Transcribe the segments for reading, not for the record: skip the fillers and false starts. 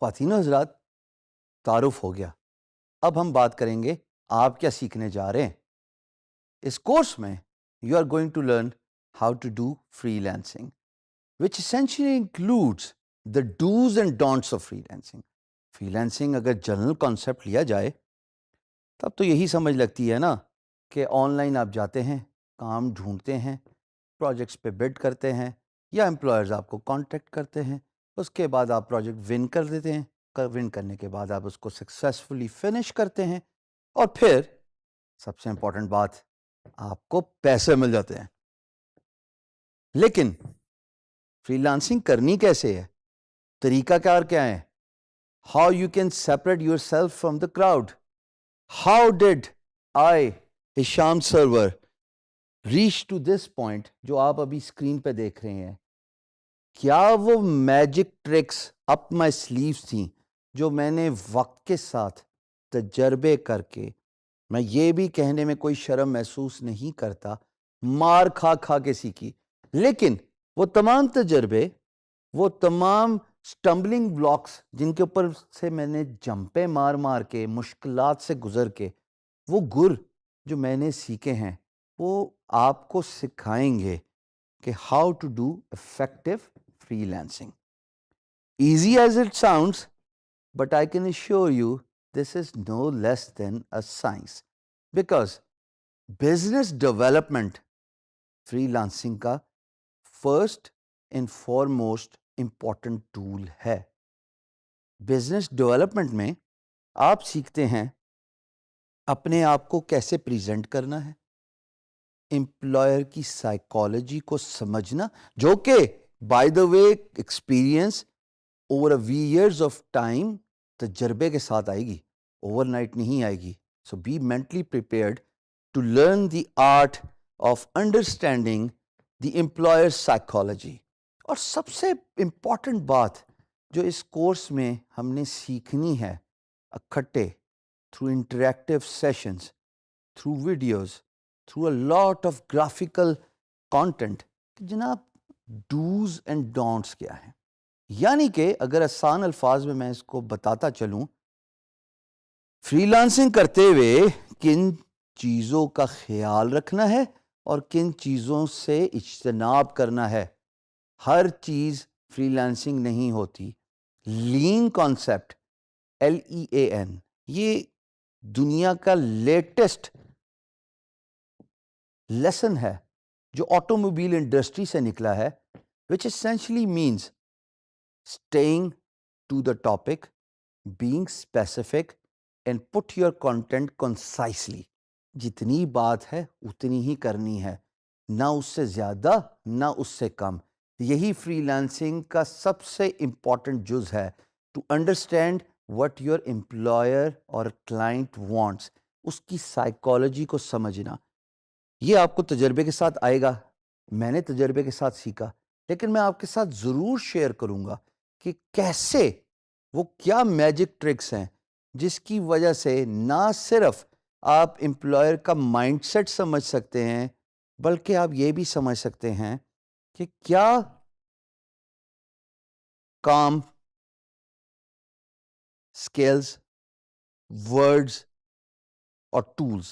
خواتین و حضرات، تعارف ہو گیا. اب ہم بات کریں گے آپ کیا سیکھنے جا رہے ہیں. اس کورس میں you are going to learn how to do freelancing which essentially includes the dos and don'ts of freelancing. Freelancing اگر جنرل کانسیپٹ لیا جائے تب تو یہی سمجھ لگتی ہے نا کہ آن لائن آپ جاتے ہیں، کام ڈھونڈتے ہیں، پروجیکٹس پہ بڈ کرتے ہیں یا امپلائرز آپ کو کانٹیکٹ کرتے ہیں، اس کے بعد آپ پروجیکٹ ون کر دیتے ہیں. ون کرنے کے بعد آپ اس کو سکسیسفلی فنش کرتے ہیں اور پھر سب سے امپورٹنٹ بات، آپ کو پیسے مل جاتے ہیں. لیکن فری لانسنگ کرنی کیسے ہے؟ طریقہ کار کیا ہے؟ How you can separate yourself from the crowd. How did I Hisham Sarwar reach to this point جو آپ ابھی اسکرین پہ دیکھ رہے ہیں؟ کیا وہ میجک ٹرکس اپ مائی سلیوز تھیں جو میں نے وقت کے ساتھ تجربے کر کے، میں یہ بھی کہنے میں کوئی شرم محسوس نہیں کرتا، مار کھا کھا کے سیکھی. لیکن وہ تمام تجربے، وہ تمام سٹمبلنگ بلاکس جن کے اوپر سے میں نے جمپیں مار مار کے، مشکلات سے گزر کے، وہ گر جو میں نے سیکھے ہیں وہ آپ کو سکھائیں گے کہ how to do effective freelancing. Easy as it sounds, but I can assure you this is no less than a science, because business development freelancing کا first and foremost important tool ہے. Business development میں آپ سیکھتے ہیں اپنے آپ کو کیسے پریزنٹ کرنا ہے، امپلائر کی سائیکالوجی کو سمجھنا، جو کہ by the way experience over years of time تجربے کے ساتھ آئے گی، اوور نائٹ نہیں آئے گی. So be mentally prepared to learn the art of understanding the employer psychology. اور سب سے امپورٹنٹ بات جو اس کورس میں ہم نے سیکھنی ہے اکٹھے، through interactive sessions, through videos, through a lot of graphical content, کہ جناب ڈوز اینڈ ڈونٹس کیا ہیں. یعنی کہ اگر آسان الفاظ میں اس کو بتاتا چلوں، فری لانسنگ کرتے ہوئے کن چیزوں کا خیال رکھنا ہے اور کن چیزوں سے اجتناب کرنا ہے. ہر چیز فری لانسنگ نہیں ہوتی. لین کانسیپٹ، LEAN، یہ دنیا کا لیٹسٹ لیسن ہے جو آٹوموبائل انڈسٹری سے نکلا ہے، which essentially means staying to the topic, being specific, and put your content concisely. جتنی بات ہے اتنی ہی کرنی ہے، نہ اس سے زیادہ نہ اس سے کم. یہی فری لانسنگ کا سب سے امپورٹنٹ جز ہے، to understand what your employer اور کلائنٹ وانٹس، اس کی سائیکالوجی کو سمجھنا. یہ آپ کو تجربے کے ساتھ آئے گا، میں نے تجربے کے ساتھ سیکھا، لیکن میں آپ کے ساتھ ضرور شیئر کروں گا کہ کیسے، وہ کیا میجک ٹرکس ہیں جس کی وجہ سے نہ صرف آپ امپلائر کا مائنڈ سیٹ سمجھ سکتے ہیں، بلکہ آپ یہ بھی سمجھ سکتے ہیں کہ کیا کام، اسکلز، ورڈز اور ٹولز،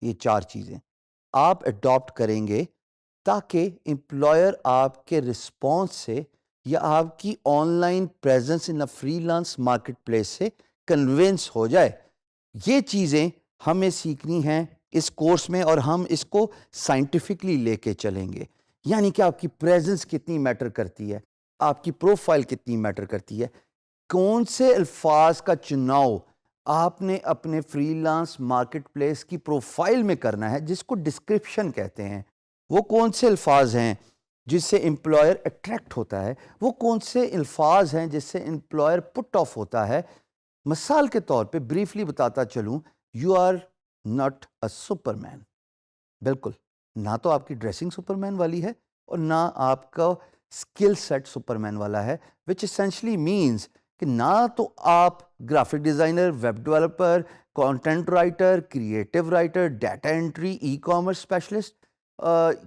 یہ چار چیزیں آپ اڈاپٹ کریں گے تاکہ امپلائر آپ کے رسپانس سے یا آپ کی on line presence in free lance market place سے کنونس ہو جائے. یہ چیزیں ہمیں سیکھنی ہیں اس کورس میں، اور ہم اس کو سائنٹیفکلی لے کے چلیں گے. یعنی کہ آپ کی پریزنس کتنی میٹر کرتی ہے، آپ کی پروفائل کتنی میٹر کرتی ہے، کون سے الفاظ کا چناؤ آپ نے اپنے فری لانس مارکیٹ پلیس کی پروفائل میں کرنا ہے، جس کو ڈسکرپشن کہتے ہیں. وہ کون سے الفاظ ہیں جس سے امپلائر اٹریکٹ ہوتا ہے، وہ کون سے الفاظ ہیں جس سے امپلائر پٹ آف ہوتا ہے. مثال کے طور پہ بریفلی بتاتا چلوں، you are not a superman. بالکل، نہ تو آپ کی ڈریسنگ سپر مین والی ہے اور نہ آپ کا اسکل سیٹ سپر مین والا ہے، وچ اسینشلی مینس کہ نہ تو آپ graphic designer, web developer, content writer, creative writer, data entry, e commerce specialist,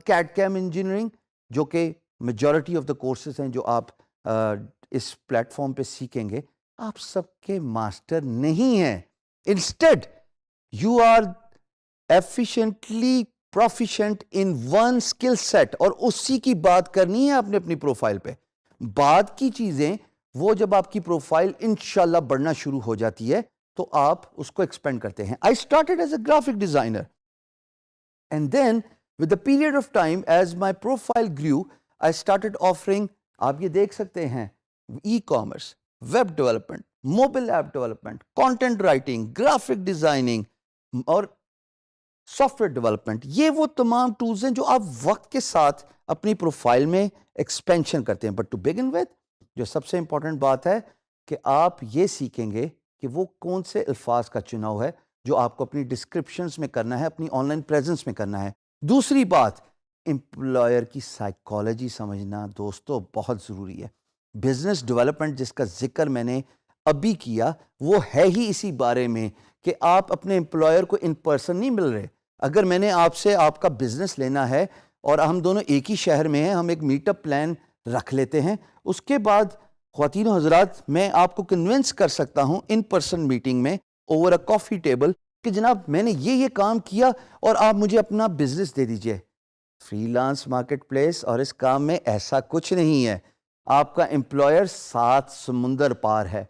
CAD CAM engineering, جو کہ میجورٹی آف دا کورسز ہیں جو آپ اس پلیٹ فارم پہ سیکھیں گے، آپ سب کے ماسٹر نہیں ہیں. Instead you are efficiently proficient in one skill set, اور اسی کی بات کرنی ہے آپ نے اپنی پروفائل پہ. بعد کی چیزیں وہ جب آپ کی پروفائل انشاءاللہ بڑھنا شروع ہو جاتی ہے تو آپ اس کو ایکسپینڈ کرتے ہیں. I started as a graphic designer and then with the period of time as my profile grew I started offering, آپ یہ دیکھ سکتے ہیں, e commerce, web development, mobile app development, content writing, graphic designing اور soft where development. یہ وہ تمام tools ہیں جو آپ وقت کے ساتھ اپنی پروفائل میں ایکسپینشن کرتے ہیں. بٹ ٹو بگن ود, جو سب سے امپورٹنٹ بات ہے کہ آپ یہ سیکھیں گے کہ وہ کون سے الفاظ کا چناؤ ہے جو آپ کو اپنی ڈسکرپشنز میں کرنا ہے, اپنی آن لائن پریزنس میں کرنا ہے. دوسری بات, امپلائر کی سائیکالوجی سمجھنا دوستو بہت ضروری ہے. بزنس ڈیولپمنٹ جس کا ذکر میں نے ابھی کیا وہ ہے ہی اسی بارے میں کہ آپ اپنے امپلائر کو ان پرسن نہیں مل رہے. اگر میں نے آپ سے آپ کا بزنس لینا ہے اور ہم دونوں ایک ہی شہر میں ہیں, ہم ایک میٹ اپ پلان رکھ لیتے ہیں. اس کے بعد خواتین و حضرات, میں آپ کو کنونس کر سکتا ہوں ان پرسن میٹنگ میں اوور اے کافی ٹیبل کہ جناب میں نے یہ کام کیا اور آپ مجھے اپنا بزنس دے دیجئے. فری لانس مارکیٹ پلیس اور اس کام میں ایسا کچھ نہیں ہے. آپ کا امپلائر 7 سمندر پار ہے.